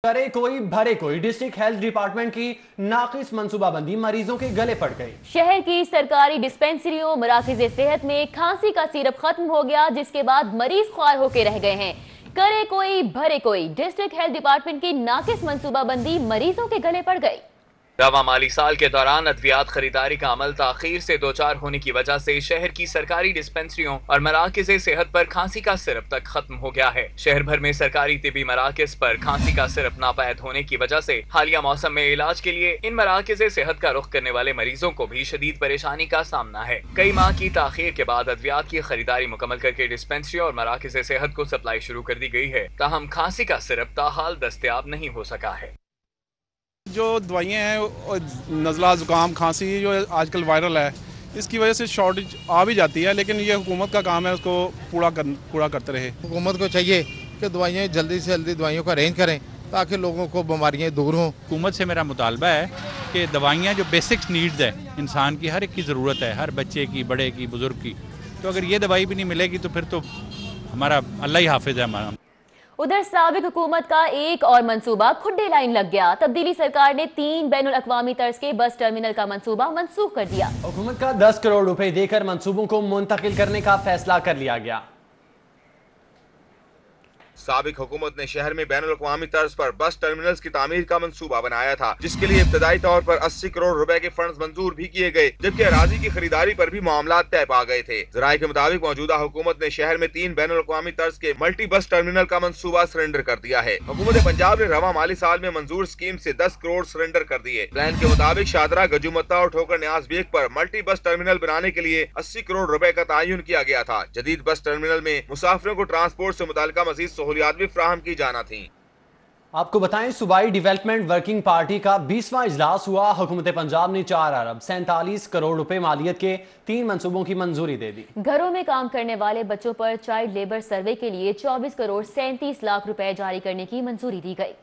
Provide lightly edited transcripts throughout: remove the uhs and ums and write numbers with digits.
करे कोई भरे कोई, डिस्ट्रिक्ट हेल्थ डिपार्टमेंट की नाकिस मंसूबाबंदी मरीजों के गले पड़ गई। शहर की सरकारी डिस्पेंसरियों मराकज़ सेहत में खांसी का सिरप खत्म हो गया, जिसके बाद मरीज ख्वार होकर रह गए हैं। करे कोई भरे कोई, डिस्ट्रिक्ट हेल्थ डिपार्टमेंट की नाकिस मंसूबाबंदी मरीजों के गले पड़ गई। रवा माली साल के दौरान अद्वियात खरीदारी का अमल ताखीर से दोचार होने की वजह से शहर की सरकारी डिस्पेंसरियों और मराकज़ सेहत पर खांसी का सिरप तक खत्म हो गया है। शहर भर में सरकारी तिबी मराकज़ पर खांसी का सिरप नापैद होने की वजह से हालिया मौसम में इलाज के लिए इन मराकज़ सेहत का रुख करने वाले मरीजों को भी शदीद परेशानी का सामना है। कई माह की ताखीर के बाद अद्वियात की खरीदारी मुकम्मल करके डिस्पेंसरी और मराकज़ सेहत को सप्लाई शुरू कर दी गई है, ताहम खांसी का सिरप ताहाल दस्तयाब नहीं हो सका है। जो दवाइयाँ हैं, नज़ला ज़ुकाम खांसी जो आजकल वायरल है, इसकी वजह से शॉर्टेज आ भी जाती है, लेकिन ये हुकूमत का काम है उसको पूरा करते रहे। हुकूमत को चाहिए कि दवाइयाँ जल्दी से जल्दी दवाइयों का अरेंज करें ताकि लोगों को बीमारियाँ दूर हों। हुकूमत से मेरा मुतालबा है कि दवाइयाँ जो बेसिक्स नीड्स है इंसान की, हर एक की ज़रूरत है, हर बच्चे की, बड़े की, बुज़ुर्ग की, तो अगर ये दवाई भी नहीं मिलेगी तो फिर तो हमारा अल्लाह ही हाफिज़ है हमारा। उधर साबिक हुकूमत का एक और मंसूबा खुड्डे लाइन लग गया। तब्दीली सरकार ने 3 बैनुल अक़वामी तर्ज के बस टर्मिनल का मंसूबा मंसूख कर दिया। हुकूमत का 10 करोड़ रुपए देकर मंसूबों को मुंतकिल करने का फैसला कर लिया गया। साबिक हुकूमत ने शहर में बैनुल अक़वामी तर्ज पर बस टर्मिनल्स की तामीर का मंसूबा बनाया था, जिसके लिए इब्तदाई तौर पर 80 करोड़ रुपए के फंड्स मंजूर भी किए गए, जबकि अराजी की खरीदारी पर भी मामला तय पा गए थे। ज़राए के मुताबिक मौजूदा हुकूमत ने शहर में 3 बैनुल अक़वामी तर्ज के मल्टी बस टर्मिनल का मंसूबा सरेंडर कर दिया है। हुकूमत पंजाब ने रवा माली साल में मंजूर स्कीम से 10 करोड़ सरेंडर कर दिए। प्लान के मुताबिक शादरा, गजुमत्ता और ठोकर न्याज बेग पर मल्टी बस टर्मिनल बनाने के लिए 80 करोड़ रुपए का तयन किया गया था। जदीद बस टर्मिनल में मुसाफिरों को ट्रांसपोर्ट से मुताल्लिका मजीद सहूलियात भी फराहम की जाना थी। आपको बताएं, सूबाई डेवलपमेंट वर्किंग पार्टी का 20वां इजलास हुआ। हुकूमत पंजाब ने 4 अरब 47 करोड़ रुपए मालियत के 3 मंसूबों की मंजूरी दे दी। घरों में काम करने वाले बच्चों पर चाइल्ड लेबर सर्वे के लिए 24 करोड़ 37 लाख रुपए जारी करने की मंजूरी दी गई।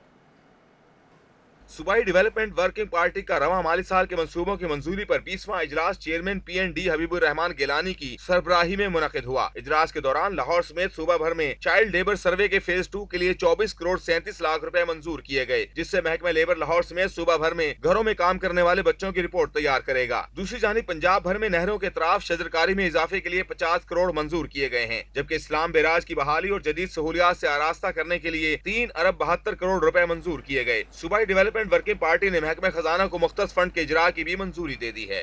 सूबाई डेवलपमेंट वर्किंग पार्टी का रवा माली साल के मंसूबों की मंजूरी पर 20वां इजलास चेयरमैन PND हबीबुर रहमान गिलानी की सरबराही में मुनक़िद हुआ। इजलास के दौरान लाहौर समेत सूबा भर में चाइल्ड लेबर सर्वे के फेज 2 के लिए 24 करोड़ 37 लाख रुपए मंजूर किए गए, जिससे महकमा लेबर लाहौर समेत सूबा भर में घरों में काम करने वाले बच्चों की रिपोर्ट तैयार करेगा। दूसरी जानिब पंजाब भर में नहरों के तराफ शजरकारी में इजाफे के लिए 50 करोड़ मंजूर किए गए हैं, जबकि इस्लाम बेराज की बहाली और जदीद सहूलियात से आरास्ता करने के लिए 3 अरब 72 करोड़ रुपए मंजूर किए गए। सूबाई डेवलपमेंट वर्किंग पार्टी ने महकमा खजाना को मुख्तस फंड के इजरा की भी मंजूरी दे दी है।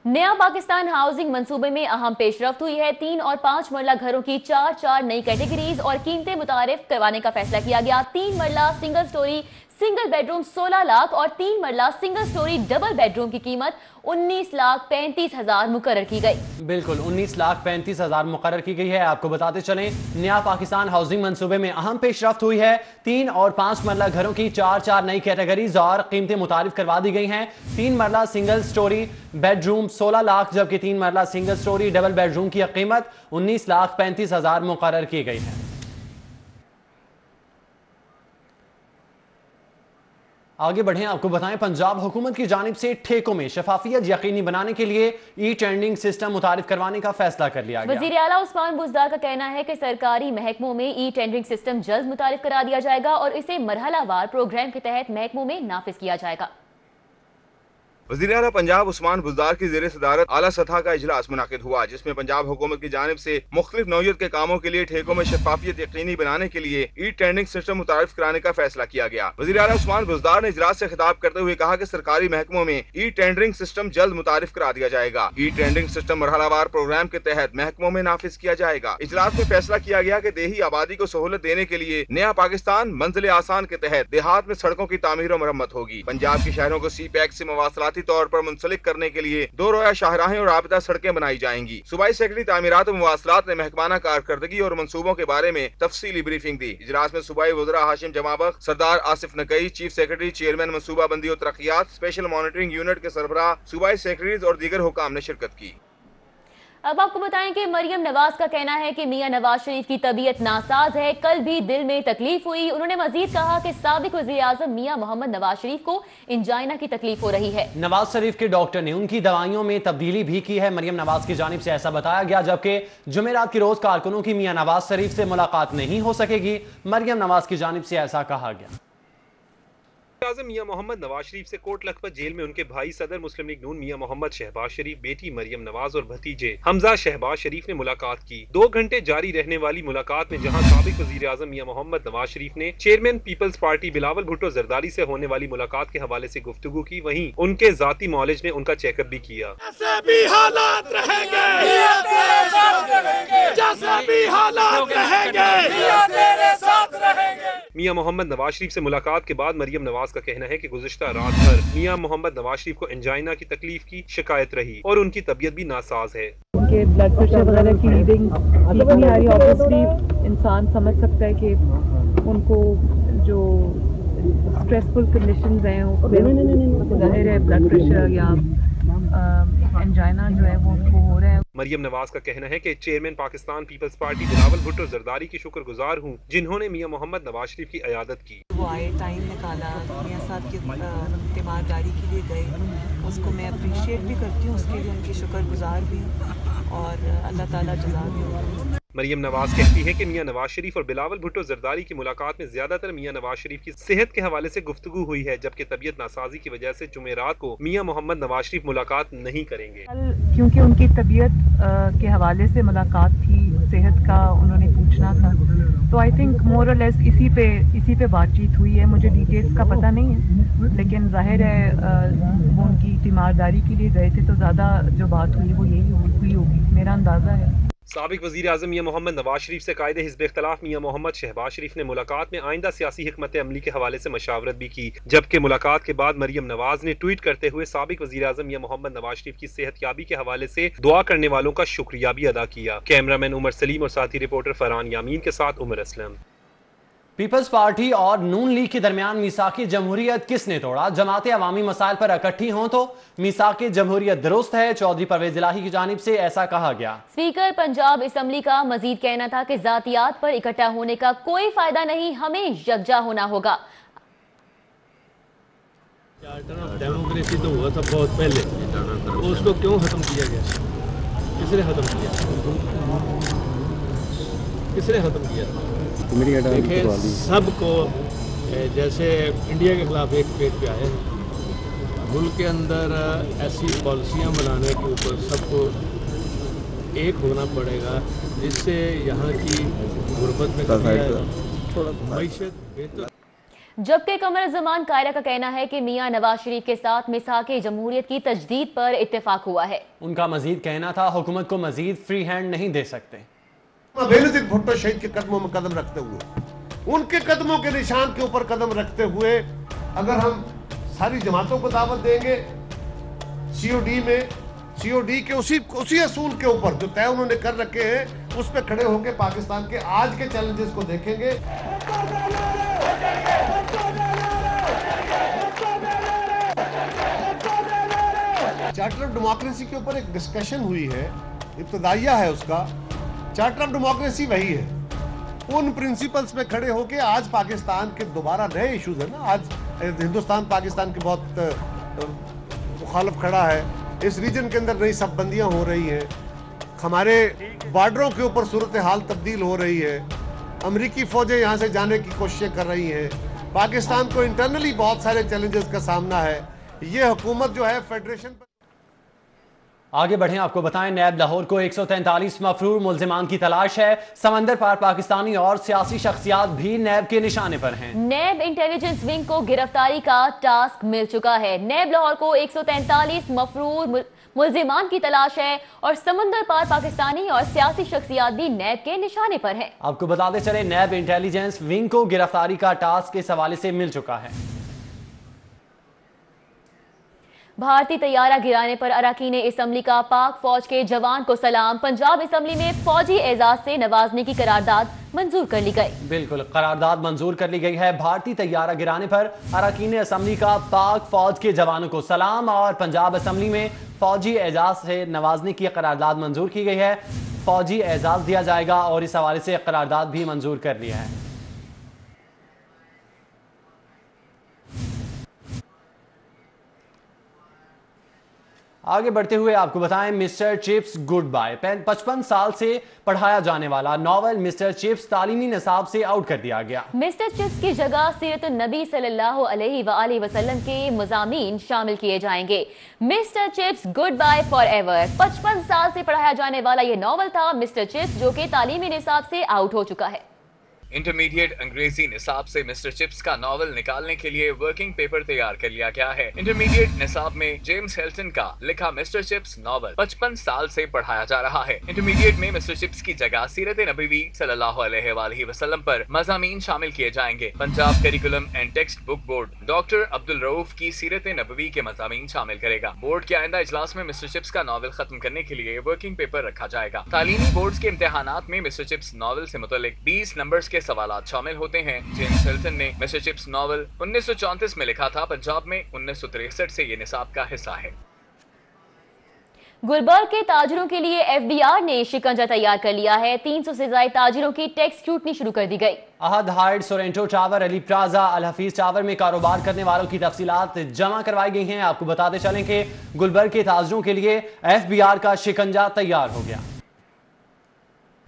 नया पाकिस्तान हाउसिंग मंसूबे में अहम पेशरफ्त हुई है। 3 और 5 मरला घरों की 4 नई कैटेगरीज और कीमतें मुतारिफ करवाने का फैसला किया गया। 3 मरला single storey single bedroom 16 lakh और 3 मरला सिंगल स्टोरी डबल बेडरूम की कीमत 19,35,000 मुकर्रर की गई। बिल्कुल 19,35,000 मुकर्रर की गई है। आपको बताते चलें, नया पाकिस्तान हाउसिंग मंसूबे में अहम पेशरफ्त हुई है। 3 और 5 मरला घरों की 4 नई कैटेगरीज और कीमतें मुतारिफ करवा दी गई हैं। 3 मरला सिंगल स्टोरी बेडरूम 16 लाख, जबकि 3 मरला सिंगल स्टोरी डबल बेडरूम की कीमत 19,35,000 मुकर्रर की गई है। आगे बढ़ें, आपको बताएं, पंजाब हुकूमत की जानिब से ठेकों में शफाफियत यकीनी बनाने के लिए ई-टेंडरिंग सिस्टम मुतारिफ करवाने का फैसला कर लिया गया। वज़ीर आला उस्मान बुज़दार का कहना है कि सरकारी महकमों में ई-टेंडरिंग सिस्टम जल्द मुतारिफ करा दिया जाएगा और इसे मरहलावार प्रोग्राम के तहत महकमों में नाफिज किया जाएगा। वज़ीर आला पंजाब उस्मान बुज़दार की ज़ेरे सदारत आला सतह का इजलास मुनाकिद हुआ, जिसमें पंजाब हुकूमत की जानिब से मुख्तलिफ नौयत के कामों के लिए ठेकों में शफाफियत यकीनी बनाने के लिए ई टेंडरिंग सिस्टम मुतारिफ कराने का फैसला किया गया। वज़ीर आला उस्मान बुज़दार ने इजलास से खिताब करते हुए कहा कि सरकारी महकमों में ई टेंडरिंग सिस्टम जल्द मुतारिफ करा दिया जाएगा। ई टेंडरिंग सिस्टम मरहलावार प्रोग्राम के तहत महकमों में नाफिज किया जाएगा। इजलास में फैसला किया गया कि देही आबादी को सहूलत देने के लिए नया पाकिस्तान मंजिल आसान के तहत देहात में सड़कों की तामीर और मरम्मत होगी। पंजाब के शहरों को CPEC से मवासलाती तौर पर मुंसलिक करने के लिए 2 रोया शाहराहें और राबिता सड़कें बनाई जाएंगी। सूबाई सेक्रेटरी तामीरात और मुवासलात ने महकमाना कारकर्दगी और मंसूबों के बारे में तफसीली ब्रीफिंग दी। इजलास में सूबाई वज़रा हाशिम जमाबख्श, सरदार आसिफ नकई, चीफ सेक्रेटरी, चेयरमैन मंसूबा बंदी और तरक्कियात, स्पेशल मॉनिटरिंग यूनिट के सरबराह, सूबाई सेक्रेटरीज और दीगर हुकाम ने शिरकत की। اب آپ کو بتائیں کہ مریم نواز کا کہنا ہے کہ میاں نواز شریف کی طبیعت ناساز ہے، کل بھی دل میں تکلیف ہوئی۔ انہوں نے مزید کہا کہ سابق وزیر اعظم میاں محمد نواز شریف کو انجائنا کی تکلیف ہو رہی ہے۔ نواز شریف کے ڈاکٹر نے ان کی دوائیوں میں تبدیلی بھی کی ہے۔ مریم نواز کی جانب سے ایسا بتایا گیا، جبکہ جمعرات کے روز کارکنوں کی میاں نواز شریف سے ملاقات نہیں ہو سکے گی۔ مریم نواز کی جانب سے ایسا کہا گیا۔ اعظم میاں محمد نواز شریف سے کوٹ لکھپت جیل میں ان کے بھائی صدر مسلم لیگ نون میاں محمد شہباز شریف، بیٹی مریم نواز اور بھتیجے حمزہ شہباز شریف نے ملاقات کی۔ 2 گھنٹے جاری رہنے والی ملاقات میں جہاں سابق وزیر اعظم میاں محمد نواز شریف نے چیئرمین پیپلز پارٹی بلاول بھٹو زرداری سے ہونے والی ملاقات کے حوالے سے گفتگو کی، وہیں ان کے ذاتی معالج نے ان کا چیک اپ بھی کیا۔ میاں محمد نواز شریف سے ملاقات کے بعد مریم نواز کا کہنا ہے کہ گزشتہ رات بھر میاں محمد نواز شریف کو انجائنا کی تکلیف کی شکایت رہی اور ان کی طبیعت بھی ناساز ہے۔ ان کے بلڈ پریشر وغیرہ کی ریڈنگ ٹھیک نہیں آ رہی، obviously انسان سمجھ سکتا ہے کہ ان کو جو اسٹریسفل کنڈیشنز ہیں اس میں ظاہر ہے بلڈ پریشر یا انجائنا جو ہے وہ ان کو ہو رہا ہے۔ مریم نواز کا کہنا ہے کہ چیئرمین پاکستان پیپلز پارٹی بلاول بھٹو زرداری کی شکر گزار ہوں جنہوں نے میاں محمد نواز شریف کی عیادت کی۔ وہ آئے، ٹائم نکالا، میاں صاحب کی تیمارداری کے لیے گئے، اس کو میں اپریشیٹ بھی کرتی ہوں، اس کے لیے ان کی شکر گزار بھی ہوں اور اللہ تعالیٰ جزا بھی ہوں۔ مریم نواز کہتی ہے کہ میاں نواز شریف اور بلاول بھٹو زرداری کی ملاقات میں زیادہ تر میاں نواز شریف کی صحت کے حوالے سے گفتگو ہوئی ہے، جبکہ طبیعت ناسازی کی وجہ سے جمعرات کو میاں محمد نواز شریف ملاقات نہیں کریں گے۔ کیونکہ ان کی طبیعت کے حوالے سے ملاقات تھی، صحت کا انہوں نے پوچھنا تھا، تو آئی تھنک مور اور لیس اسی پہ بات چیت ہوئی ہے۔ مجھے ڈیٹیلز کا پتہ نہیں ہے، لیکن ظاہر ہے وہ ان کی تیمارداری کے لیے گئے تھے تو زیادہ جو بات ہوئی وہ یہی ہوئی ہوگی، میرا اندازہ ہے۔ سابق وزیر اعظم میاں محمد نواز شریف سے قائد حزب اختلاف میاں محمد شہباز شریف نے ملاقات میں آئندہ سیاسی حکمت عملی کے حوالے سے مشاورت بھی کی، جبکہ ملاقات کے بعد مریم نواز نے ٹویٹ کرتے ہوئے سابق وزیر اعظم میاں محمد نواز شریف کی صحت یابی کے حوالے سے دعا کرنے والوں کا شکریہ بھی ادا کیا۔ کیمرہ مین عمر سلیم اور ساتھی رپورٹر فرحان یامین کے ساتھ عمر اسلم۔ پیپلز پارٹی اور نون لیگ کے درمیان میثاق جمہوریت کس نے توڑا؟ جماعتیں عوامی مسائل پر اکٹھی ہوں تو میثاق جمہوریت درست ہے، چودھری پرویز الہی کی جانب سے ایسا کہا گیا۔ اسپیکر پنجاب اسمبلی کا مزید کہنا تھا کہ ذاتیات پر اکٹھا ہونے کا کوئی فائدہ نہیں، ہمیں یکجا ہونا ہوگا۔ چارٹر آف ڈیموکریسی تو ہوا تھا بہت پہلے، اس کو کیوں ختم کیا گیا؟ کس نے ختم کیا؟ کس نے ختم کیا؟ دیکھیں سب کو جیسے انڈیا کے خلاف ایک پیج پہ آئے ہیں، ملک کے اندر ایسی پالیسیاں بنانے کے اوپر سب کو ایک ہونا پڑے گا، جس سے یہاں کی غربت میں کمی آئے گا، معیشت بہتر۔ جبکہ قمر الزمان قائرہ کا کہنا ہے کہ میاں نواز شریف کے ساتھ میثاق جمہوریت کی تجدید پر اتفاق ہوا ہے۔ ان کا مزید کہنا تھا حکومت کو مزید فری ہینڈ نہیں دے سکتے۔ بینظیر بھٹو شہید کے قدموں میں قدم رکھتے ہوئے، ان کے قدموں کے نشان کے اوپر قدم رکھتے ہوئے اگر ہم ساری جماعتوں کو دعوت دیں گے سی او ڈی کے اسی اصول کے اوپر جو طے انہوں نے کر رکھے ہیں، اس پہ کھڑے ہو کے پاکستان کے آج کے چیلنجز کو دیکھیں گے۔ چارٹر آف ڈیموکریسی کے اوپر ایک ڈسکشن ہوئی ہے، ابتدائیہ ہے اس کا۔ چارٹر آف ڈیموکریسی وہی ہے، ان پرنسپلز پہ کھڑے ہو کے آج پاکستان کے دوبارہ نئے ایشوز ہیں نا، آج ہندوستان پاکستان کے بہت مخالف کھڑا ہے، اس ریجن کے اندر نئی سب بندیاں ہو رہی ہیں، ہمارے بارڈروں کے اوپر صورتحال تبدیل ہو رہی ہے، امریکی فوجیں یہاں سے جانے کی کوششیں کر رہی ہیں، پاکستان کو انٹرنلی بہت سارے چیلنجز کا سامنا ہے۔ یہ حکومت جو ہے فیڈریشن پر آگے بڑھیں، آپ کو بتائیں نیب لاہور کو 143 مفرور ملزمان کی تلاش ہے۔ سمندر پار پاکستانی اور سیاسی شخصیات بھی نیب کے نشانے پر ہیں۔ نیب انٹیلیجنس ونگ کو گرفتاری کا ٹاسک مل چکا ہے۔ نیب لاہور کو 143 مفرور ملزمان کی تلاش ہے اور سمندر پار پاکستانی اور سیاسی شخصیات بھی نیب کے نشانے پر ہیں۔ آپ کو بتاتے چلے نیب انٹیلیجنس ونگ کو گرفتاری کا ٹاسک اس حوالے سے مل چکا ہے۔ भारतीय तैयारा गिराने पर अरकान असम्बली का पाक फौज के जवान को सलाम। पंजाब असम्बली में फौजी एजाज से नवाजने की करारदाद मंजूर कर ली गई। बिल्कुल, करारदाद मंजूर कर ली गई है। भारतीय तैयारा गिराने पर अरकान असम्बली का पाक फौज के जवानों को सलाम और पंजाब असम्बली में फौजी एजाज से नवाजने की करारदाद मंजूर की गई है। फौजी एजाज दिया जाएगा और इस हवाले से करारदाद भी मंजूर कर लिया है। आगे बढ़ते हुए आपको बताएं, मिस्टर चिप्स गुड बाय। 55 साल से पढ़ाया जाने वाला नॉवल मिस्टर चिप्स तालीमी निसाब से आउट कर दिया गया। मिस्टर चिप्स की जगह सीरत नबी सल्लल्लाहु अलैहि वसल्लम के मज़ामीन शामिल किए जाएंगे। Mister Chips goodbye forever 55 साल से पढ़ाया जाने वाला ये नॉवल था मिस्टर चिप्स, जो कि तालीमी निसाब से आउट हो चुका है। इंटरमीडिएट अंग्रेजी निसाब से मिस्टर चिप्स का नॉवल निकालने के लिए वर्किंग पेपर तैयार कर लिया गया है। इंटरमीडिएट निसाब में जेम्स हेल्टन का लिखा मिस्टर चिप्स नॉवल 55 साल से पढ़ाया जा रहा है। इंटरमीडिएट में मिस्टर चिप्स की जगह सीरत नबवी सल्लल्लाहु अलैहि वसल्लम पर मज़ामीन शामिल किए जाएंगे। Punjab curriculum and text book board doctor Abdul Rauf की सीरत नबवी के मज़ामीन शामिल करेगा। बोर्ड के आइंदा इजलास में मिस्टर चिप्स का नॉवल खत्म करने के लिए वर्किंग पेपर रखा जाएगा। तालीमी बोर्ड के इम्तिहानात में मिस्टर चिप्स नॉवल से मुतल्लिक 20 नंबर्स के सवालात शामिल होते हैं। जेम्स हिल्टन ने मिस्टर चिप्स नॉवल 1934 में लिखा था। पंजाब में 1963 से ये निसाब का हिस्सा है। गुलबर्ग के ताजिरों के लिए एफबीआर ने शिकंजा तैयार कर लिया है। 300 से ज्यादा ताजिरों की टैक्स स्क्रूटनी शुरू कर दी गई। Ahad height, Sorrento tower, Ali plaza, Al Hafeez tower में कारोबार करने वालों की तफसीलात जमा करवाई गई हैं। आपको बताते चलें कि गुलबर्ग के ताजिरों के लिए एफबीआर का शिकंजा तैयार हो गया।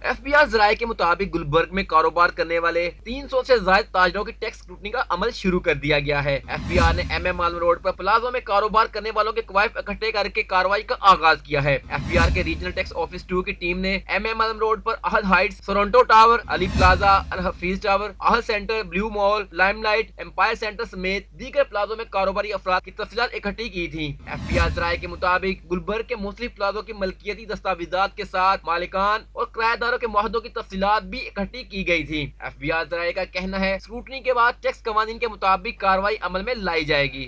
एफबीआर जराये के मुताबिक गुलबर्ग में कारोबार करने वाले 300 से ज्यादा ताजरों की टैक्स स्क्रूटनी का अमल शुरू कर दिया गया है। एफबीआर ने एमएम आलम रोड पर प्लाजा में कारोबार करने वालों के कवायद इकट्ठे करके कार्रवाई का आगाज किया है। एफबीआर के रीजनल टैक्स ऑफिस 2 की टीम ने एमएम आलम रोड पर Ahad heights, Sorrento tower, Ali plaza, Al Hafeez tower, Ahad centre, blue mall, limelight, empire centre समेत दीगर प्लाजों में कारोबारी अफराद की तफसीलात इकट्ठी की थी। एफबीआर जराये के मुताबिक गुलबर्ग के मुख्तलिफ प्लाजों की मलकियती दस्तावेजात के साथ मालिकान और किराएदारों के मुआहदों की तफसीलात भी इकट्ठी की गई थी। एफबीआर जराये का कहना है स्क्रूटनी के बाद टैक्स कवानीन के मुताबिक कार्रवाई अमल में लाई जाएगी।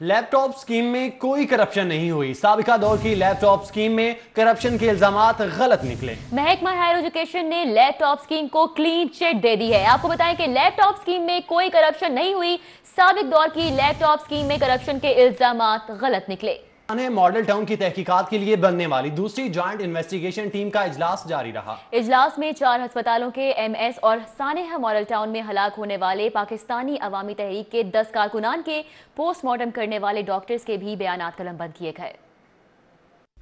लैपटॉप स्कीम में कोई करप्शन नहीं हुई। साबिका दौर की लैपटॉप स्कीम में करप्शन के इल्जामात गलत निकले। महकमा हायर एजुकेशन ने लैपटॉप स्कीम को क्लीन चिट दे दी है। आपको बताएं कि लैपटॉप स्कीम में कोई करप्शन नहीं हुई। साबिक दौर की लैपटॉप स्कीम में करप्शन के इल्जामात गलत निकले। मॉडल टाउन की तहकीकात के लिए बनने वाली दूसरी ज्वाइंट इन्वेस्टिगेशन टीम का इजलास जारी रहा। इजलास में 4 अस्पतालों के एमएस और सानेहा मॉडल टाउन में हलाक होने वाले पाकिस्तानी अवामी तहरीक के 10 कारकुनान के पोस्टमार्टम करने वाले डॉक्टर्स के भी बयानात कलमबंद किए गए।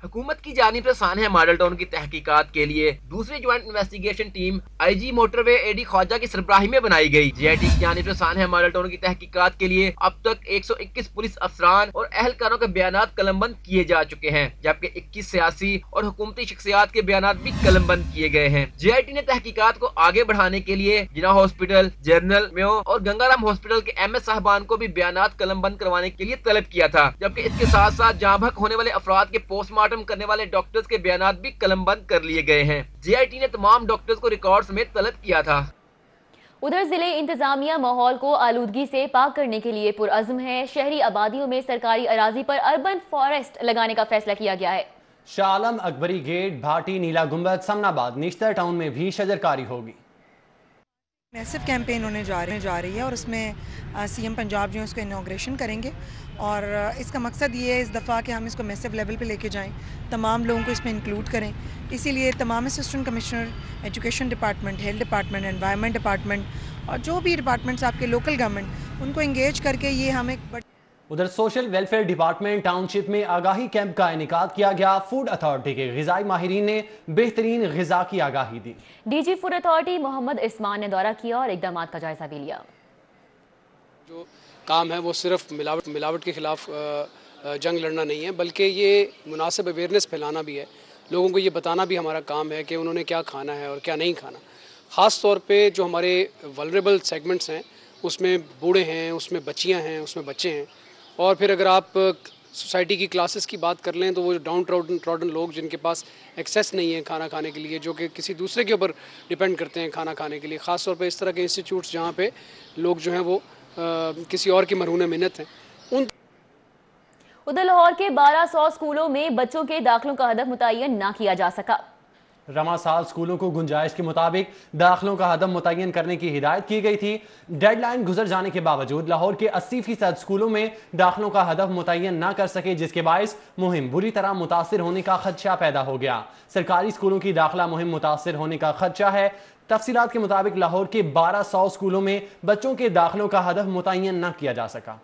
हुकूमत की जानिब से सानेहा मॉडल टाउन की तहकीकात के लिए दूसरी joint investigation team IG motorway AD Khawaja की सरबराही में बनाई गई। जेआईटी की जानिब से सानेहा मॉडल टाउन की तहकीकात के लिए अब तक 121 पुलिस अफसरान और अहलकारों के बयानात कलमबंद किए जा चुके हैं, जबकि 21 सियासी और हुकूमती शख्सियात के बयानात भी कलमबंद किए गए हैं। जेआईटी ने तहकीकात को आगे बढ़ाने के लिए जिना हॉस्पिटल, जनरल मेयो और गंगाराम हॉस्पिटल के एमएस साहबान को भी बयानात कलमबंद करवाने के लिए तलब किया था, जबकि इसके साथ साथ जहां भक होने वाले अफराद के पोस्टमार्टम करने वाले डॉक्टर्स के बयानात भी कलमबंद कर लिए गए हैं। जेआईटी ने तमाम डॉक्टर्स को रिकॉर्ड समेत तलब किया था। उधर जिले इंतजामिया माहौल को आलूदगी से पाक करने के लिए पुरअज़्म है। शहरी आबादियों में सरकारी अराजी पर अर्बन फॉरेस्ट लगाने का फैसला किया गया है। शाह आलम, अकबरी गेट, भाटी, नीला गुंबद, समनाबाद, निश्तर टाउन में भी शजरकारी होगी। मैसिव कैंपेन होने जा रही है और उसमें सीएम पंजाब जो है उसको इनॉग्रेशन करेंगे और इसका मकसद ये है इस दफ़ा कि हम इसको मैसिव लेवल पे लेके जाएं, तमाम लोगों को इसमें इंक्लूड करें। इसीलिए तमाम assistant commissioner, education department, health department, environment department और जो भी डिपार्टमेंट्स आपके लोकल गवर्नमेंट, उनको इंगेज करके ये हम एक उधर सोशल वेलफेयर डिपार्टमेंट टाउनशिप में आगाही कैंप का इनेकाद किया गया। फूड अथॉरिटी के ग़िज़ाई माहिरीन ने बेहतरीन ग़िज़ा की आगाही दी। डीजी फूड अथॉरिटी मोहम्मद इस्मान ने दौरा किया और इक़दाम का जायजा भी लिया। जो काम है वो सिर्फ मिलावट के खिलाफ जंग लड़ना नहीं है, बल्कि ये मुनासिब अवेयरनेस फैलाना भी है। लोगों को ये बताना भी हमारा काम है कि उन्होंने क्या खाना है और क्या नहीं खाना। ख़ास तौर पे जो हमारे वल्नरेबल सेगमेंट्स हैं, उसमें बूढ़े हैं, उसमें बच्चियां हैं, उसमें बच्चे हैं। और फिर अगर आप सोसाइटी की क्लासेस की बात कर लें तो वो डाउन ट्रॉडन लोग जिनके पास एक्सेस नहीं है खाना खाने के लिए, जो कि किसी दूसरे के ऊपर डिपेंड करते हैं खाना खाने के लिए, ख़ास तौर पे इस तरह के इंस्टीट्यूट्स जहाँ पे लोग जो हैं वो किसी और की मरहून मिन्नत हैं, उन उधर लाहौर के 1200 स्कूलों में बच्चों के दाखिलों का हदफ मुतय्यन ना किया जा सका। रमा साल स्कूलों को गुंजाइश के मुताबिक दाखिलों का हदफ मुतय्यन करने की हिदायत की गई थी। डेडलाइन गुजर जाने के बावजूद लाहौर के 80% स्कूलों में दाखिलों का हदफ मुतय्यन ना कर सके, जिसके बायस मुहिम बुरी तरह मुतासिर होने का खदशा पैदा हो गया। सरकारी स्कूलों की दाखिला मुहिम मुतासिर होने का खदशा है। तफसीलात के मुताबिक लाहौर के 1200 स्कूलों में बच्चों के दाखिलों का हदफ मुतय्यन न किया जा सका।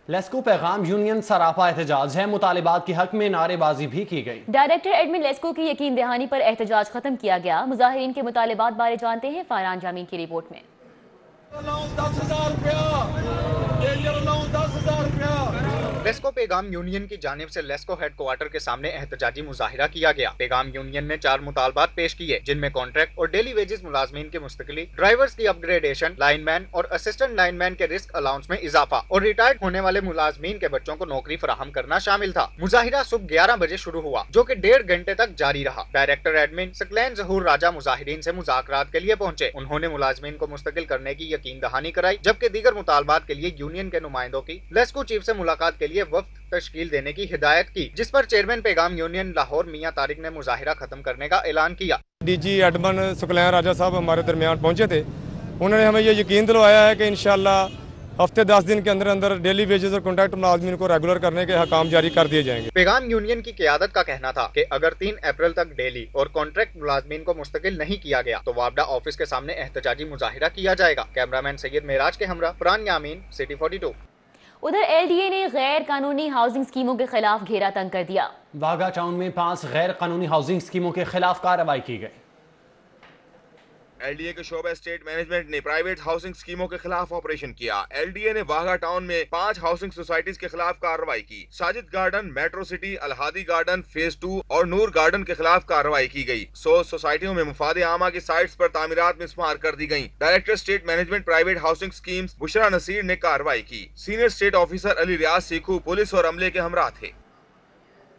लेस्को पैगाम यूनियन सरापा एहतजाज है। मुतालिबात के हक में नारेबाजी भी की गई। डायरेक्टर एडमिन लेस्को की यकीन दहानी पर एहतजाज खत्म किया गया। मुजाहिरीन के मुतालिबात बारे जानते हैं फारान जामीन की रिपोर्ट में। लेस्को पैगाम यूनियन की जानिब से लेस्को हेडक्वार्टर के सामने एहतजाजी मुजाहिरा किया गया। पैगाम यूनियन ने 4 मुतालबात पेश किए, जिनमें कॉन्ट्रैक्ट और डेली वेजेस मुलाजमीन की मुस्तकिली, ड्राइवर्स की अपग्रेडेशन, लाइनमैन और असिस्टेंट लाइनमैन के रिस्क अलाउंस में इजाफा और रिटायर्ड होने वाले मुलाजमीन के बच्चों को नौकरी फराहम करना शामिल था। मुजाहिरा सुबह 11 बजे शुरू हुआ, जो कि 1.5 घंटे तक जारी रहा। डायरेक्टर एडमिन सकलैन जहूर राजा मुजाहिरीन से मुज़ाकरात के लिए पहुंचे। उन्होंने मुलाजमीन को मुस्तकिल करने की यकीन दहानी कराई, जबकि दीगर मुतालबात के लिए यूनियन के नुमाइंदों की लेस्को चीफ से मुलाकात के लिए वफ्द तश्कील देने की हिदायत की, जिस पर चेयरमैन पैगाम यूनियन लाहौर मियां तारिक ने मुजाहिरा खत्म करने का ऐलान किया। डीजी एडमन सकलैन राजा साहब हमारे दरमियान पहुंचे थे। उन्होंने हमें ये यकीन दिलवाया है कि इंशाअल्लाह हफ्ते 10 दिन के अंदर अंदर डेली वेजेस और कॉन्ट्रैक्ट मुलाजमीन को रेगुलर करने के हकाम जारी कर दिए जाएंगे। पैगाम यूनियन की क़यादत का कहना था कि अगर 3 अप्रैल तक डेली और कॉन्ट्रैक्ट मुलाजमीन को मुस्तकिल नहीं किया गया तो वापडा ऑफिस के सामने एहतजाजी मुजाहिरा किया जाएगा। कैमरामैन सैयद मेराज के हमरा फरहान यामीन, सिटी 42। उधर एलडीए ने गैर कानूनी हाउसिंग स्कीमों के खिलाफ घेरा तंग कर दिया। वाघा टाउन में 5 गैर कानूनी हाउसिंग स्कीमों के खिलाफ कार्रवाई की गई। एलडीए के शोबा स्टेट मैनेजमेंट ने प्राइवेट हाउसिंग स्कीमों के खिलाफ ऑपरेशन किया। एलडीए ने वाघा टाउन में 5 हाउसिंग सोसाइटीज के खिलाफ कार्रवाई की। Sajid garden, metro city, Alhadi garden, phase 2 और नूर गार्डन के खिलाफ कार्रवाई की गई। 100 सोसाइटियों में मुफाद आमा की साइट्स पर तामीरात मिसमार कर दी गयी। Director state management private housing schemes Bushra Naseer ने कार्रवाई की। Senior state officer Ali Riaz Sikhu police और अमले के हमरा थे।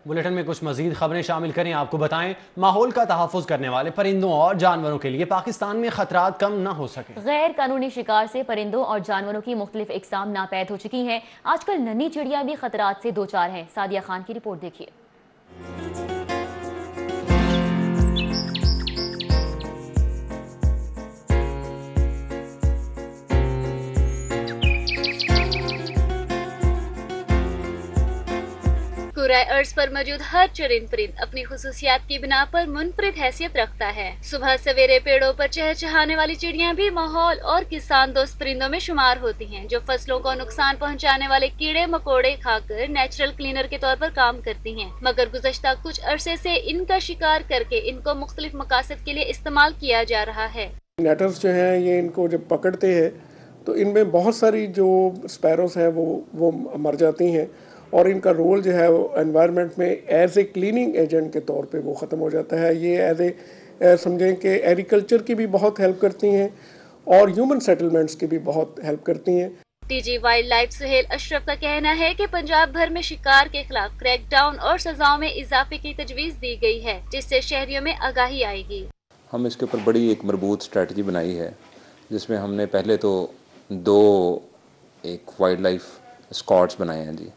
बुलेटिन में कुछ मजीद खबरें शामिल करें। आपको बताएं, माहौल का तहफ़्फ़ुज़ करने वाले परिंदों और जानवरों के लिए पाकिस्तान में खतरात कम न हो सके। गैर कानूनी शिकार से परिंदों और जानवरों की मुख्तलिफ इकसाम नापैद हो चुकी हैं। आजकल नन्ही चिड़ियाँ भी खतरात से दो चार हैं। सादिया खान की रिपोर्ट देखिए। पूरे अर्ज पर मौजूद हर चरिंद परिंद अपनी खुसूसियात की बिना पर मुनफरिद हैसियत रखता है। सुबह सवेरे पेड़ों पर चहचहाने वाली चिड़ियां भी माहौल और किसान दोस्त परिंदों में शुमार होती हैं, जो फसलों को नुकसान पहुंचाने वाले कीड़े मकोड़े खाकर नेचुरल क्लीनर के तौर पर काम करती हैं। मगर गुज़श्ता कुछ अरसे से इनका शिकार करके इनको मुख्तलिफ मकासद के लिए इस्तेमाल किया जा रहा है। नेटर्स जो हैं ये इनको जब पकड़ते हैं तो इनमें बहुत सारी जो स्पैरोस हैं वो मर जाती हैं और इनका रोल जो है वो एनवायरनमेंट में एज ए क्लीनिंग एजेंट के तौर पे वो ख़त्म हो जाता है। ये एज ए समझें कि एग्रीकल्चर की भी बहुत हेल्प करती हैं और ह्यूमन सेटलमेंट्स की भी बहुत हेल्प करती हैं। DG wildlife Sohail Ashraf का कहना है कि पंजाब भर में शिकार के खिलाफ क्रैकडाउन और सजाओं में इजाफे की तजवीज़ दी गई है, जिससे शहरियों में आगाही आएगी। हम इसके ऊपर बड़ी एक मजबूत स्ट्रेटजी बनाई है, जिसमें हमने पहले तो 2 वाइल्ड लाइफ स्क्वाड्स बनाए हैं जी।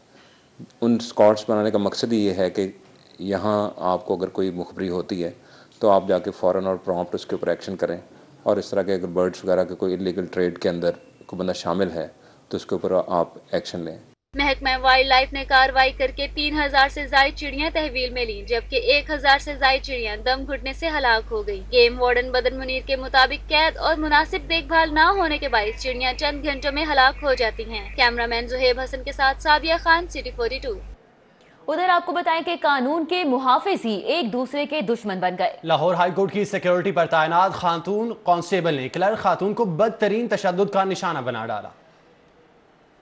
उन स्क्वाड्स बनाने का मकसद ये है कि यहाँ आपको अगर कोई मुखबरी होती है तो आप जाके फ़ौरन और प्रॉम्प्ट उसके ऊपर एक्शन करें, और इस तरह के अगर बर्ड्स वगैरह के कोई इलीगल ट्रेड के अंदर कोई बंदा शामिल है तो उसके ऊपर आप एक्शन लें। महकमा वाइल्ड लाइफ ने कार्रवाई करके 3000 से ज्यादा चिड़ियां तहवील में ली, जबकि 1000 से ज्यादा चिड़ियां दम घुटने से हलाक हो गई। गेम वार्डन बदन मुनीर के मुताबिक कैद और मुनासिब देखभाल न होने के बायस चिड़ियां चंद घंटों में हलाक हो जाती हैं। कैमरामैन जुहेब हसन के साथ सादिया खान, सिटी 42। उधर आपको बताएं कि कानून के मुहाफिज ही एक दूसरे के दुश्मन बन गए। लाहौर हाई कोर्ट की सिक्योरिटी पर तैनात खातून कांस्टेबल ने क्लर्क खातून को बदतरीन तशद्दुद का निशाना बना डाला।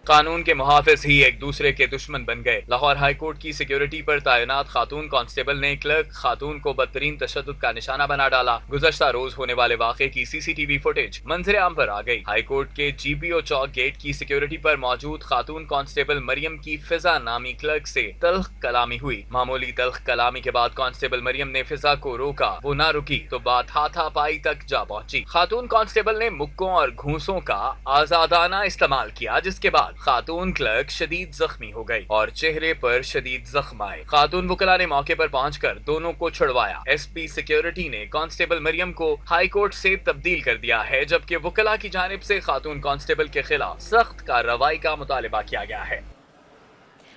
قانون کے محافظ ہی ایک دوسرے کے دشمن بن گئے۔ لاہور ہائی کورٹ کی سیکیورٹی پر تعینات خاتون کانسٹیبل نے کلرک خاتون کو بدترین تشدد کا نشانہ بنا ڈالا۔ گزشتہ روز ہونے والے واقعے کی سی سی ٹی وی فوٹیج منظر عام پر آ گئی۔ ہائی کورٹ کے جی پی او چوک گیٹ کی سیکیورٹی پر موجود خاتون کانسٹیبل مریم کی فضا نامی کلرک سے تلخ کلامی ہوئی۔ معمولی تلخ کلامی کے بعد کانسٹیبل مریم نے فضا کو روکا، وہ نہ رکی تو بات ہاتھا پائی تک جا پہنچی۔ خاتون کانسٹیبل نے مکوں اور گھونسوں کا آزادانہ استعمال کیا، جس کے بعد خاتون کلرک شدید زخمی ہو گئی اور چہرے پر شدید زخم آئے۔ خاتون وکلا نے موقع پر پہنچ کر دونوں کو چھڑوایا۔ ایس پی سیکیورٹی نے کانسٹیبل مریم کو ہائی کورٹ سے تبدیل کر دیا ہے، جبکہ وکلا کی جانب سے خاتون کانسٹیبل کے خلاف سخت کارروائی کا مطالبہ کیا گیا ہے۔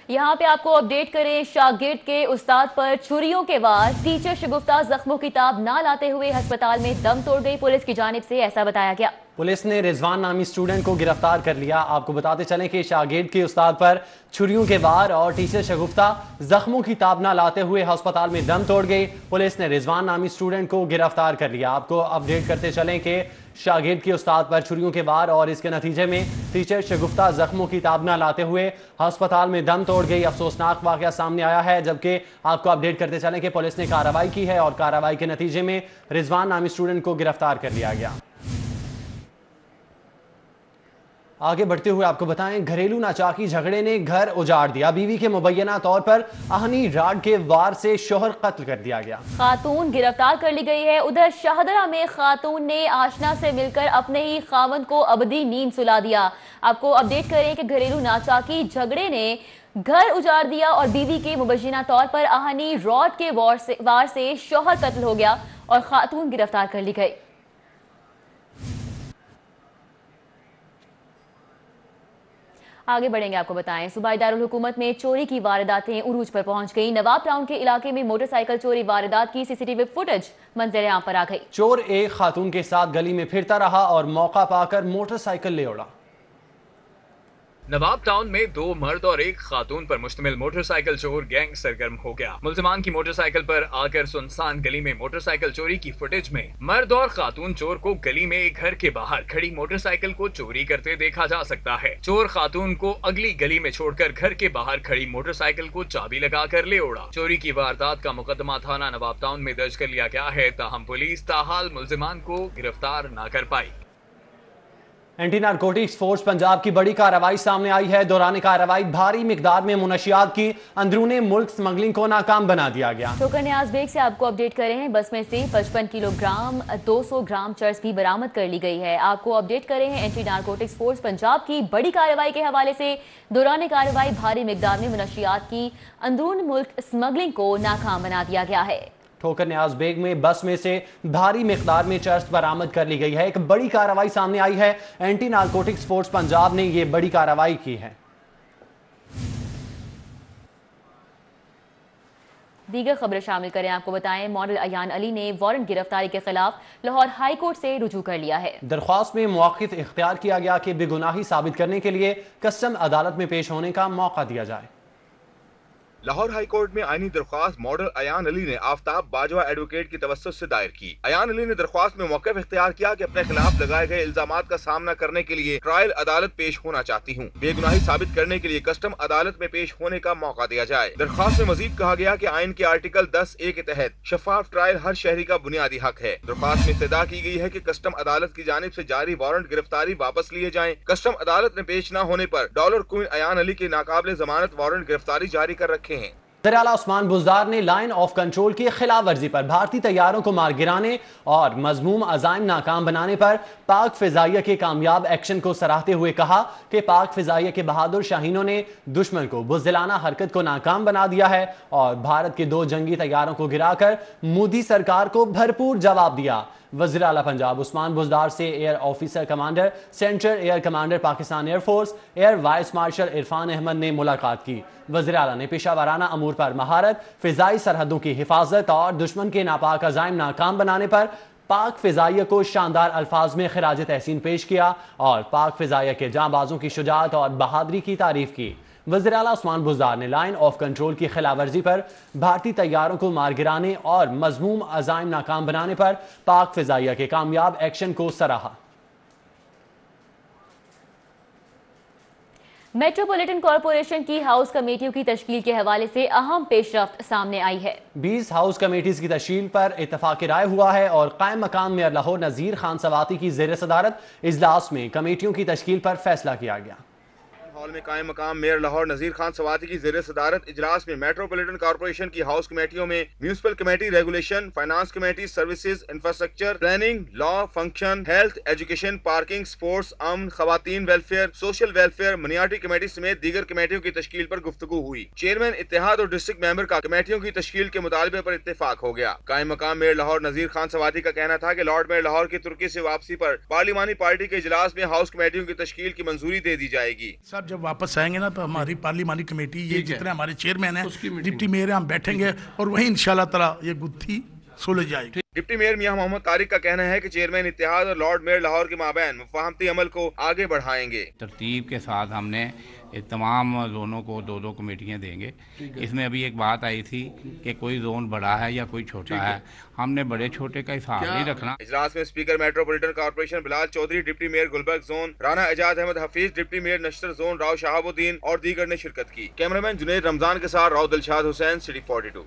یہاں پہ آپ کو اپڈیٹ کریں، شاگرد کے استاد پر چھریوں کے وار، ٹیچر شگفتہ زخموں کی تاب نہ لاتے ہوئے ہسپتال میں دم توڑ گئی۔ پولیس کی جانب سے ایسا بتایا گیا۔ پولیس نے رضوان نامی اسٹوڈنٹ کو گرفتار کر لیا۔ آپ کو بتاتے چلیں کہ شاگرد کے استاد پر چھریوں کے وار اور ٹیچر شگفتہ زخموں کی تاب نہ لاتے ہوئے ہسپتال میں دم توڑ گئی۔ پولیس نے رضوان نامی اسٹوڈنٹ کو گرفتار کر لیا۔ آپ کو اپڈیٹ کرتے چلیں کہ شاگرد کے استاد پر چھریوں کے وار اور اس کے نتیجے میں ٹیچر شگفتہ زخموں کی تاب نہ لاتے ہوئے ہسپتال میں دم توڑ گئی۔ افسوسناک واقعہ سامنے آیا ہے، جبکہ آپ کو اپڈیٹ کرتے چلیں کہ پولیس نے کارروائی کی ہے اور کارروائی کے نتیجے میں رضوان نامی اسٹوڈنٹ کو گرفتار کر لیا گیا۔ آگے بڑھتے ہوئے آپ کو بتائیں، گھریلو ناچاکی جھگڑے نے گھر اجاڑ دیا۔ بیوی کے مبینہ طور پر آہنی راڈ کے وار سے شوہر قتل کر دیا گیا۔ خاتون گرفتار کر لی گئی ہے۔ ادھر شاہدرہ میں خاتون نے آشنا سے مل کر اپنے ہی خاوند کو ابدی نیند سلا دیا۔ آپ کو اپڈیٹ کریں کہ گھریلو ناچاکی جھگڑے نے گھر اجاڑ دیا اور بیوی کے مبینہ طور پر آہنی راڈ کے وار سے شوہر قتل ہو گیا اور خاتون گرفتار کر لی گئی۔ آگے بڑھیں گے، آپ کو بتائیں صوبائی دارالحکومت میں چوری کی وارداتیں عروج پر پہنچ گئی۔ نواب ٹاؤن کے علاقے میں موٹر سائیکل چوری واردات کی سی سی ٹی وی فوٹیج منظر عام پر آ گئی۔ چور ایک خاتون کے ساتھ گلی میں پھرتا رہا اور موقع پا کر موٹر سائیکل لے اڑا۔ نواب ٹاؤن میں دو مرد اور ایک خاتون پر مشتمل موٹر سائیکل چور گینگ سرگرم ہو گیا۔ ملزمان کی موٹر سائیکل پر آ کر سنسان گلی میں موٹر سائیکل چوری کی فوٹیج میں مرد اور خاتون چور کو گلی میں ایک گھر کے باہر کھڑی موٹر سائیکل کو چوری کرتے دیکھا جا سکتا ہے۔ چور خاتون کو اگلی گلی میں چھوڑ کر گھر کے باہر کھڑی موٹر سائیکل کو چابی لگا کر لے اڑا۔ چوری کی واردات کا مقدمہ تھانہ نواب ٹاؤن میں درج کر لیا گیا ہے، تاہم پولیس تاحال ملزمان کو گرفتار نہ کر پائی۔ اینٹی نارکوٹکس فورس پنجاب کی بڑی کارروائی سامنے آئی ہے۔ دوران کارروائی بھاری مقدار میں منشیات کی اندرون ملک سمگلنگ کو ناکام بنا دیا گیا۔ ٹوکر نیاز بیگ سے آپ کو اپڈیٹ کرے ہیں، بس میں سے 55 کلو گرام 200 گرام چرس بھی برآمد کر لی گئی ہے۔ آپ کو اپڈیٹ کرے ہیں اینٹی نارکوٹکس فورس پنجاب کی بڑی کارروائی کے حوالے سے۔ دوران کارروائی بھاری مقدار میں منشیات کی اندرون ملک سمگلنگ کو ناکام بنا دیا گیا ہے۔ ٹھوکر نیاز بیگ میں بس میں سے بھاری مقدار میں چرس برآمد کر لی گئی ہے۔ ایک بڑی کارروائی سامنے آئی ہے، اینٹی نارکوٹکس فورس پنجاب نے یہ بڑی کارروائی کی ہے۔ دیگر خبریں شامل کریں، آپ کو بتائیں ماڈل ایان علی نے وارنٹ گرفتاری کے خلاف لاہور ہائی کورٹ سے رجوع کر لیا ہے۔ درخواست میں موقف اختیار کیا گیا کہ بے گناہی ثابت کرنے کے لیے کسٹم عدالت میں پیش ہونے کا موقع دیا جائے۔ لاہور ہائی کورٹ میں آئینی درخواست ماڈل ایان علی نے آفتاب باجوہ ایڈوکیٹ کی توسط سے دائر کی۔ ایان علی نے درخواست میں موقف اختیار کیا کہ اپنے خلاف لگائے گئے الزامات کا سامنا کرنے کے لیے ٹرائل عدالت پیش ہونا چاہتی ہوں، بے گناہی ثابت کرنے کے لیے کسٹم عدالت میں پیش ہونے کا موقع دیا جائے۔ درخواست میں مزید کہا گیا کہ آئین کے آرٹیکل 10A کے تحت شفاف ٹرائل ہر شہری کا بنیادی حق ہے۔ درخواست میں استدعا کی گئی ہے کہ کسٹم عدالت کی جانب سے جاری وارنٹ گرفتاری واپس لیے جائیں۔ کسٹم عدالت نے پیش نہ ہونے پر ڈالر کوئن ایان علی کے ناقابل ضمانت وارنٹ گرفتاری جاری کر رکھے ہیں۔ وزیر اعلیٰ عثمان بزدار نے لائن آف کنٹرول کی خلاف ورزی پر بھارتی طیاروں کو مار گرانے اور مذموم عزائم ناکام بنانے پر پاک فضائیہ کے کامیاب ایکشن کو سراہتے ہوئے کہا کہ پاک فضائیہ کے بہادر شاہینوں نے دشمن کو بزدلانہ حرکت کو ناکام بنا دیا ہے اور بھارت کے 2 جنگی طیاروں کو گرا کر مودی سرکار کو بھرپور جواب دیا۔ وزیر اعلیٰ پنجاب عثمان بزدار سے air officer commander central air commander Pakistan air force air vice marshal Irfan Ahmad نے ملاقات کی۔ وزیر اعلیٰ نے پیشہ ورانہ امور پر مہارت، فضائی سرحدوں کی حفاظت اور دشمن کے ناپاک عزائم ناکام بنانے پر پاک فضائیہ کو شاندار الفاظ میں خراج تحسین پیش کیا اور پاک فضائیہ کے جاں بازوں کی شجاعت اور بہادری کی تعریف کی۔ وزیر اعلیٰ عثمان بزدار نے لائن آف کنٹرول کی خلاف ورزی پر بھارتی طیاروں کو مار گرانے اور مذموم عزائم ناکام بنانے پر پاک فضائیہ کے کامیاب ایکشن کو سراہا۔ मेट्रोपॉलिटन कॉरपोरेशन की हाउस कमेटियों की तश्कील के हवाले से अहम पेशरफ्त सामने आई है। 20 हाउस कमेटीज की तश्कील पर इत्तफाक राय हुआ है और कायम मकाम मेयर लाहौर नज़ीर खान सवाती की ज़ेर सदारत इजलास में कमेटियों की तश्कील पर फैसला किया गया। हॉल में कायम मकाम मेयर लाहौर नज़ीर खान सवाती की ज़ेर सदारत इजलास में मेट्रोपॉलिटन कॉर्पोरेशन की हाउस कमेटियों में municipal committee regulation, finance committee, services, infrastructure, planning, law, function, health, education, parking, sports, अमन, खवातीन वेलफेयर, सोशल वेलफेयर, मिnority कमेटी समेत दीगर कमेटियों की तश्कील पर गुफ्तगू हुई। चेयरमैन इत्तेहाद और डिस्ट्रिक्ट मेंबर का कमेटियों की तश्कील के मुतालबे पर इत्तेफाक हो गया। कायम मकाम मेयर लाहौर नज़ीर खान सवाती का कहना था कि लॉर्ड मेयर लाहौर की तुर्की से वापसी पर पार्लिमानी पार्टी के इजलास में हाउस कमेटियों की तश्कील की मंजूरी दे दी जाएगी। जब वापस आएंगे ना तो हमारी पार्लिमानी कमेटी ये जितने हमारे चेयरमैन हैं, डिप्टी मेयर हम बैठेंगे और वही इंशाल्लाह ताला ये गुत्थी सुलझ जाएगी। डिप्टी मेयर मियां मोहम्मद तारिक का कहना है कि चेयरमैन इत्तेहाद और लॉर्ड मेयर लाहौर के माबैन मुफाहमती अमल को आगे बढ़ाएंगे। तरतीब के साथ हमने तमाम जोनों को 2-2 कमेटियां देंगे। इसमें अभी एक बात आई थी कि कोई जोन बड़ा है या कोई छोटा है, हमने बड़े छोटे का हिसाब नहीं रखना। इजलास में speaker metropolitan corporation Bilal Chaudhry, deputy mayor Gulberg zone Rana Ejaz Ahmed Hafeez, deputy mayor Nishtar zone Rao Shahabuddin और दीगर ने शिरकत की। कैमरामैन जुनैद रमजान के साथ राव दिलशाद हुसैन, सिटी 42।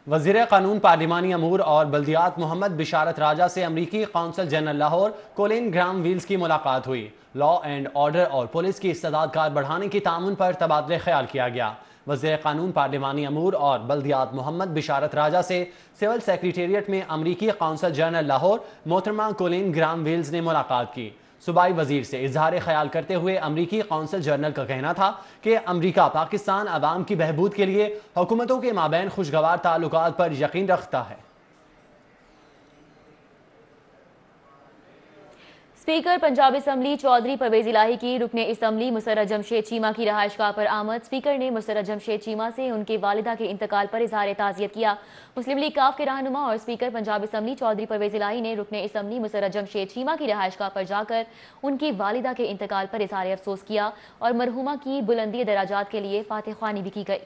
वज़ीर कानून, पार्लिमानी अमूर और बल्दियात मोहम्मद बिशारत राजा से अमरीकी कौंसल जनरल लाहौर कोलिन ग्राम व्हील्स की मुलाकात हुई। लॉ एंड ऑर्डर और पुलिस की इस्तेदाद बढ़ाने के तामुन पर तबादले ख्याल किया गया। वज़ीर कानून, पार्लिमानी अमूर और बल्दियात मोहम्मद बिशारत राजा से सिविल सेक्रेटेरिएट में अमरीकी कौंसल जनरल लाहौर मोहतरमा कोलिन ग्राम व्हील्स ने मुलाकात की। सूबाई वजीर से इजहार ख्याल करते हुए अमरीकी कौंसल जनरल का कहना था कि अमरीका पाकिस्तान अवाम की बहबूद के लिए हुकूमतों के माबैन खुशगवार ताल्लुकात पर यकीन रखता है। स्पीकर पंजाब असम्बली चौधरी परवेज इलाही की रुकने असम्बली मुसर्रत जमशेद चीमा की रहायशगाह पर आमद। स्पीकर ने मुसर्रत जमशेद चीमा से उनके वालिदा के इंतकाल पर इजहार ताज़ियत किया। मुस्लिम लीग काफ के रहनुमा और स्पीकर पंजाब असम्बली चौधरी परवेज इलाही ने रुकने असम्बली मुसर्रत जमशेद चीमा की रहायशगाह पर जाकर उनकी वालिदा के इंतकाल पर इजहार अफसोस किया और मरहुमा की बुलंदी दराजात के लिए फातिह ख्वानी भी की गई।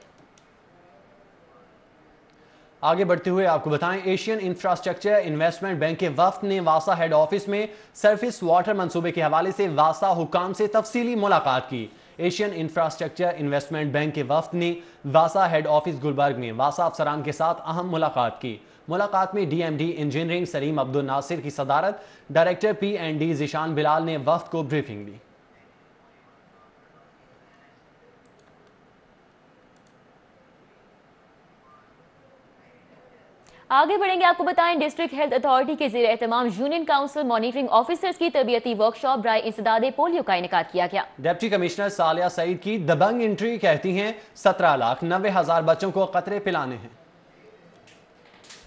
आगे बढ़ते हुए आपको बताएं, एशियन इंफ्रास्ट्रक्चर इन्वेस्टमेंट बैंक के वफ्द ने वासा हेड ऑफिस में सरफेस वाटर मंसूबे के हवाले से वासा हुकाम से तफसीली मुलाकात की। एशियन इंफ्रास्ट्रक्चर इन्वेस्टमेंट बैंक के वफ्द ने वासा हेड ऑफिस गुलबर्ग में वासा अफसरान के साथ अहम मुलाकात की। मुलाकात में DMD इंजीनियरिंग सलीम अब्दुल नासिर की सदारत, डायरेक्टर P&D ज़ीशान बिलाल ने वफ्द को ब्रीफिंग दी। आगे बढ़ेंगे, आपको बताएं, डिस्ट्रिक्ट हेल्थ अथॉरिटी के ज़ेर एहतमाम यूनियन काउंसिल मॉनिटरिंग ऑफिसर्स की तरबियती वर्कशॉप बराए इंसदादे पोलियो का इनेकाद किया गया। डिप्टी कमिश्नर सालिया सईद की दबंग एंट्री कहती हैं 17,90,000 बच्चों को कतरे पिलाने हैं।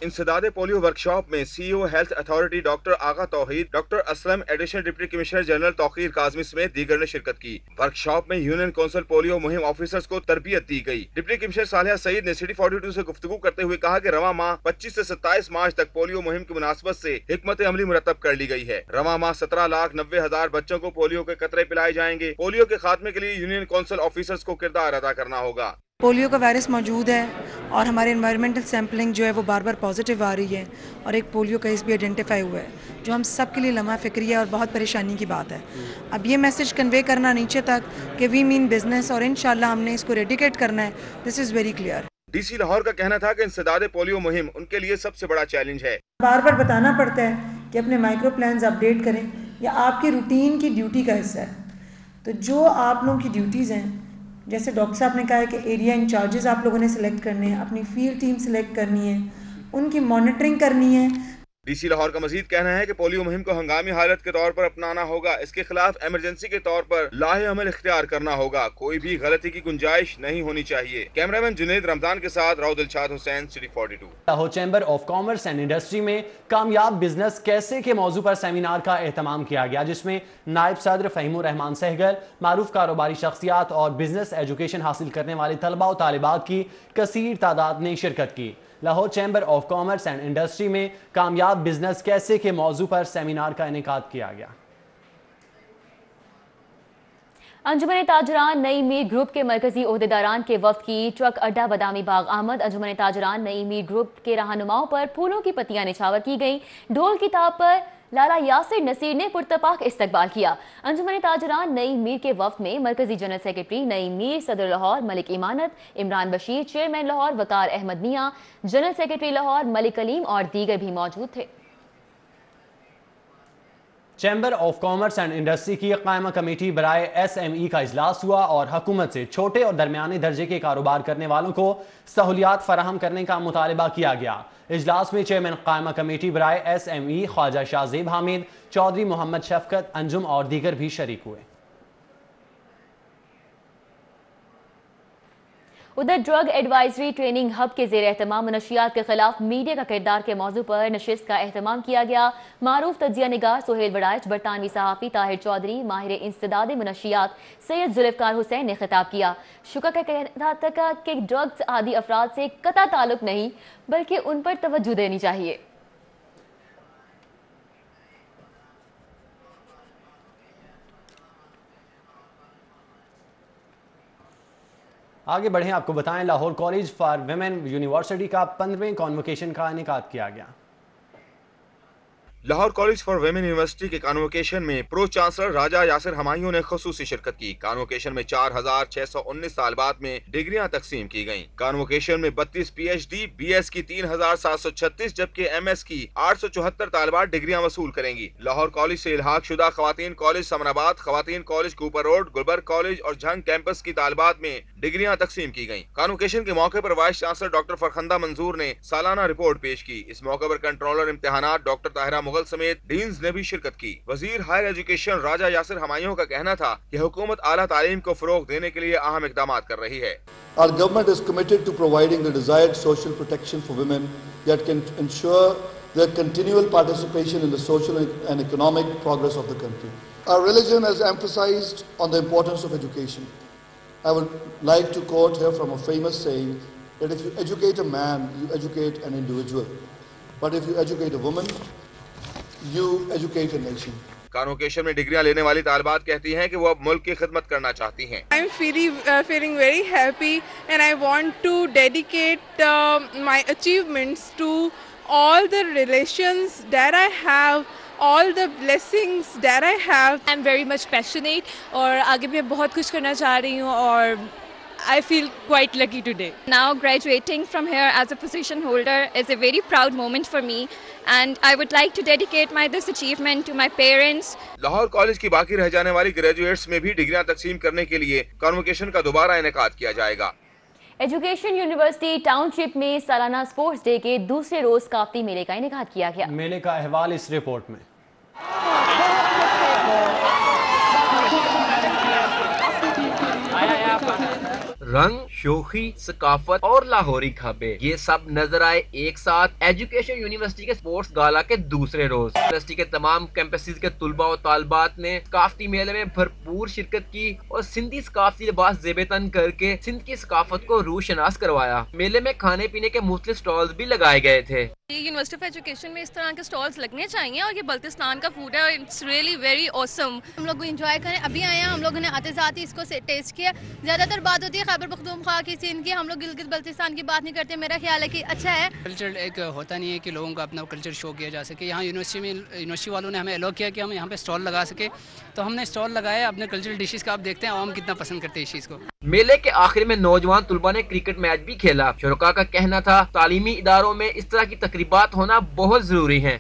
इंसदादे पोलियो वर्कशॉप में CEO health authority doctor Agha Tauheed, doctor Aslam, additional deputy commissioner general Tauqeer Kazmi समेत दीगर ने शिरकत की। वर्कशॉप में यूनियन काउंसिल पोलियो मुहिम ऑफिसर्स को तरबियत दी गई। डिप्टी कमिश्नर सालिया सईद ने सिटी 42 से गुफ्तगू करते हुए कहा कि रवा माह 25 से 27 मार्च तक पोलियो मुहिम की मुनासबत से हिकमत अमली मुरतब कर ली गई है। रवा माह 17,90,000 बच्चों को पोलियो के कतरे पिलाए जाएंगे। पोलियो के खात्मे के लिए यूनियन काउंसिल ऑफिसर्स को किरदार अदा करना होगा। पोलियो का वायरस मौजूद है और हमारे एनवायरमेंटल सैम्पलिंग जो है वो बार बार पॉजिटिव आ रही है और एक पोलियो केस भी आइडेंटिफाई हुआ है, जो हम सब के लिए लम्हा फिक्री है और बहुत परेशानी की बात है। अब ये मैसेज कन्वे करना नीचे तक कि वी मीन बिजनेस और इंशाल्लाह हमने इसको रेडिकेट करना है, this is very clear. DC Lahore का कहना था कि इंसदादे पोलियो मुहिम उनके लिए सबसे बड़ा चैलेंज है। बार बार बताना पड़ता है कि अपने माइक्रो प्लान्स अपडेट करें, या आपकी रूटीन की ड्यूटी का हिस्सा है। तो जो आप लोगों की ड्यूटीज़ हैं, जैसे डॉक्टर साहब ने कहा है कि एरिया इंचार्जेस आप लोगों ने सिलेक्ट करने हैं, अपनी फील्ड टीम सिलेक्ट करनी है, उनकी मॉनिटरिंग करनी है। DC लाहौर का मजीद कहना है कि पोलियो मुहिम को हंगामी हालत के तौर पर अपनाना होगा। इसके खिलाफ एमरजेंसी के तौर पर लाहे अमल इख्तियार करना होगा। कोई भी गलती की गुंजाइश नहीं होनी चाहिए। कैमरामैन जुनैद रमजान के साथ Rao Dilshad Hussain, city 42। Lahore chamber of commerce and industry में कामयाब बिजनेस कैसे के मौजू पर सेमिनार का एहतमाम किया गया, जिसमें नायब सदर फहीमुर रहमान सहगल, मारूफ कारोबारी शख्सियात और बिजनेस एजुकेशन हासिल करने वाले तलबा और तालिबात की कसीर तादाद ने शिरकत की। Lahore chamber of commerce and industry में कामयाब बिजनेस कैसे के मौजू पर सेमिनार का इनेकाद किया गया। अंजुमन ताजरान नई मीर ग्रुप के मरकजी ओहदेदारान के वफ्द की ट्रक अड्डा बदामी बाग आमद। अंजुमन ताजरान नई मीर ग्रुप के रहनुमाओं पर फूलों की पत्तियां निछावर की गईं। ढोल की ताब पर लाला यासिर नसीर ने पुरतपाक इस्तकबाल किया। अंजुमन ताजरान नई मीर के वफ्द में मरकजी जनरल सेक्रेटरी नई मीर, सदर लाहौर मलिक इमानत, इमरान बशीर, चेयरमैन लाहौर वकार अहमद मियाँ, जनरल सेक्रेटरी लाहौर मलिक कलीम और दीगर भी मौजूद थे। Chamber of commerce and industry की कायमा कमेटी बराए SME का इजलास हुआ और हुकूमत से छोटे और दरमियाने दर्जे के कारोबार करने वालों को सहूलियात फराहम करने का मुतालबा किया गया। इजलास में चेयरमैन कायमा कमेटी बराए SME ख्वाजा शाहजेब हामिद, चौधरी मोहम्मद शफकत अंजुम और दीगर भी शरीक हुए। उधर ड्रग एडवाइजरी ट्रेनिंग हब के ज़ेर एहतमाम मनशियात के खिलाफ मीडिया का किरदार के मौजू पर नशिस्त का एहतमाम किया गया। मारूफ तजिया निगार सुहेल वड़ाइच, बरतानवी सहाफ़ी ताहिर चौधरी, माहिर इंसदाद मनशियात सैयद जुल्फ़कार हुसैन ने खिताब किया। शुक्र का कहना था कि ड्रग्स आदि अफराद से कता ताल्लुक नहीं बल्कि उन पर तवज्जो देनी चाहिए। आगे बढ़ें, आपको बताएं Lahore college for women university का 15वें कॉन्वोकेशन का इनेकाद किया गया। Lahore college for women university के कॉन्वोकेशन में प्रो चांसलर राजा यासिर हमायूं ने खुसूसी शिरकत की। कॉन्वोकेशन में 4619 तालिबात में डिग्रियां तकसीम की गयी। कॉन्वोकेशन में 32 PhD, BS की 3736 जबकि MS की 874 तालिबात डिग्रियां वसूल करेंगी। लाहौर कॉलेज से इल्हाक शुदा खवातीन कॉलेज समराबाद, खवातीन college Cooper road, Gulberg college और झंग कैंपस की तालिबात में डिग्रियां तकसीम की गयी। कॉन्वोकेशन के मौके पर वाइस चांसलर डॉक्टर फरखंदा मंजूर ने सालाना रिपोर्ट पेश की। इस मौके पर कंट्रोलर इम्तिहानात डॉक्टर ताहिरा मुगल समेत डीन्स ने भी शिरकत की। वजीर हायर एजुकेशन राजा यासिर हमायूं का कहना था कि हुकूमत आला तालीम को फरोग देने के लिए अहम इकदाम कर रही है। Our government is committed to providing the desired social protection for women that can ensure their continual participation in the social and economic progress of the country. Our religion has emphasized on the importance of education. I would like to quote here from a famous saying that if you educate a man, you educate an individual. But if you educate a woman, you educate a nation. Convocation में डिग्रियां लेने वाली तालिबात कहती हैं कि वो अब मुल्क की खिदमत करना चाहती हैं। I'm feeling very happy and I want to dedicate my achievements to all the relations that I have, all the blessings that I have. I'm very much passionate और आगे भी बहुत कुछ करना चाह रही हूँ और I feel quite lucky today. Now graduating from here as a position holder is a very proud moment for me and I would like to dedicate this achievement to my parents. Lahore college की बाकी रह जाने वाली graduates में भी डिग्रियां तकसीम करने के लिए कॉन्वोकेशन का दोबारा इनेकाद किया जाएगा। एजुकेशन यूनिवर्सिटी टाउनशिप में सालाना स्पोर्ट्स डे के दूसरे रोज काफ्ती मेले का इनेकाद किया गया। मेले का अहवाल इस रिपोर्ट में। रंग, शोखी, सकाफत और लाहौरी खाबे ये सब नजर आए एक साथ एजुकेशन यूनिवर्सिटी के स्पोर्ट्स गाला के दूसरे रोज। यूनिवर्सिटी के तमाम कैंपसेस के तुलबा और तालबात ने सकाफती मेले में भरपूर शिरकत की और सिंधी सकाफती लिबास ज़ेब-ए-तन करके सिंध की सकाफत को रूशनास करवाया। मेले में खाने पीने के मुख्तलिफ स्टॉल्स भी लगाए गए थे। यूनिवर्सिटी ऑफ एजुकेशन में इस तरह के स्टॉल्स लगने चाहिए और ये बल्तिस्तान का फूड है, इट्स रियली वेरी ऑसम। हम लोग एंजॉय करें, अभी आए हैं, हम लोगों ने आते साथ ही इसको टेस्ट किया। ज्यादातर बात होती है खैबर पख्तूनख्वा की, सिंध की, हम लोग गिलगित बल्तिस्तान की बात नहीं करते। मेरा ख्याल है कि अच्छा है। कल्चर एक होता नहीं है कि लोगों को अपना कल्चर शो किया जा सके। यहाँ यूनिवर्सिटी वालों ने हमें अलाउ किया कि हम यहाँ पे स्टॉल लगा सके, तो हमने स्टॉल लगाया अपने कल्चरल डिशेस का। आप देखते हैं आवाम कितना पसंद करते हैं इस चीज़ को। मेले के आखिर में नौजवान तुलबा ने क्रिकेट मैच भी खेला। शुरका का कहना था तालीमी इदारों में इस तरह की तकरीबात होना बहुत जरूरी है।